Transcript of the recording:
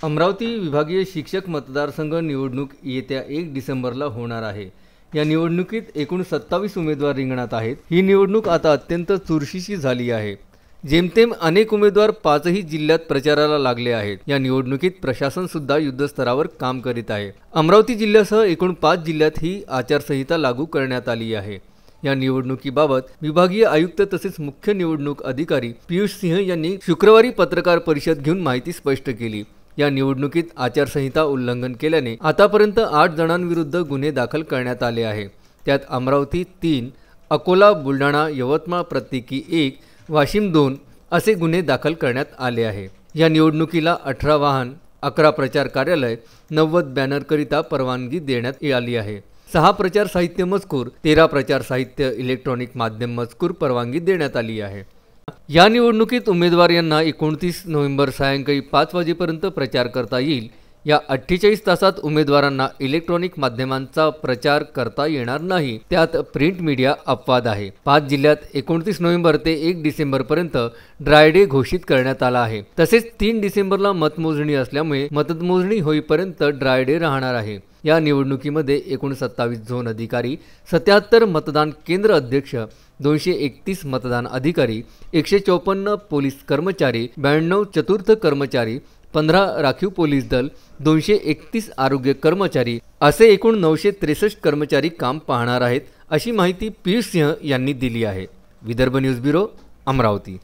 अमरावती विभागीय शिक्षक मतदारसंघ निवडणूक येत्या 1 डिसेंबरला होणार आहे। या निवडणुकीत एकूण 27 उमेदवार रिंगणात आहेत। ही निवडणूक आता अत्यंत चुरशीची झाली आहे। जेमतेम अनेक उमेदवार 5ही जिल्ह्यात प्रचाराला लागले आहेत। या निवडणुकीत प्रशासन सुद्धा युद्धस्तरावर काम करीत आहे। अमरावती जिल्ह्यासह एकूण 5 जिल्ह्यात ही आचारसंहिता लागू करण्यात आली आहे। या निवडणुकीबाबत विभागीय आयुक्त तसेच मुख्य निवडणूक अधिकारी पियुष सिंह यांनी शुक्रवारी पत्रकार परिषद घेऊन माहिती स्पष्ट केली। या निवडणुकीत आचारसंहिता उल्लंघन केल्याने आतापर्यंत 8 जणांविरुद्ध गुन्हे दाखल करण्यात आले आहे। त्यात अमरावती 3, अकोला, बुलढाणा, यवतमाळ प्रत्येकी 1, वाशिम 2 असे गुन्हे दाखल करण्यात आले आहे। या निवडणुकीला 18 वाहन, 11 प्रचार कार्यालय, 90 बॅनरकरिता परवानगी देण्यात आली आहे। 6 प्रचार साहित्य मजकूर, 13 प्रचार साहित्य इलेक्ट्रॉनिक माध्यम मजकूर परवानगी देण्यात आली आहे। या निवडणुकीत उमेदवार यांना 29 नोव्हेंबर सायंकाळी 5 वाजेपर्यंत प्रचार करता येईल। या 48 तासात उमेदवारांना इलेक्ट्रॉनिक माध्यमांचा प्रचार करता येणार नाही। त्यात प्रिंट मीडिया अपवाद आहे। 5 जिल्ह्यात 29 नोव्हेंबर ते 1 डिसेंबर पर्यंत ड्राय डे घोषित करण्यात आला आहे। तसेच 3 डिसेंबरला मतमोजणी असल्यामुळे मतमोजणी होईपर्यंत ड्राय डे राहणार आहे। या निवडणुकीमध्ये एकूण 27 झोन अधिकारी, 77 मतदान केंद्र अध्यक्ष, 231 मतदान अधिकारी, 154 पोलीस कर्मचारी, 92 चतुर्थ कर्मचारी, 15 राखीव पोलीस दल, 231 आरोग्य कर्मचारी असे एकूण 963 कर्मचारी काम पाहणार आहेत, अशी माहिती पियुष सिंह यांनी दिली आहे। Vidarbha news bureau, Amravati.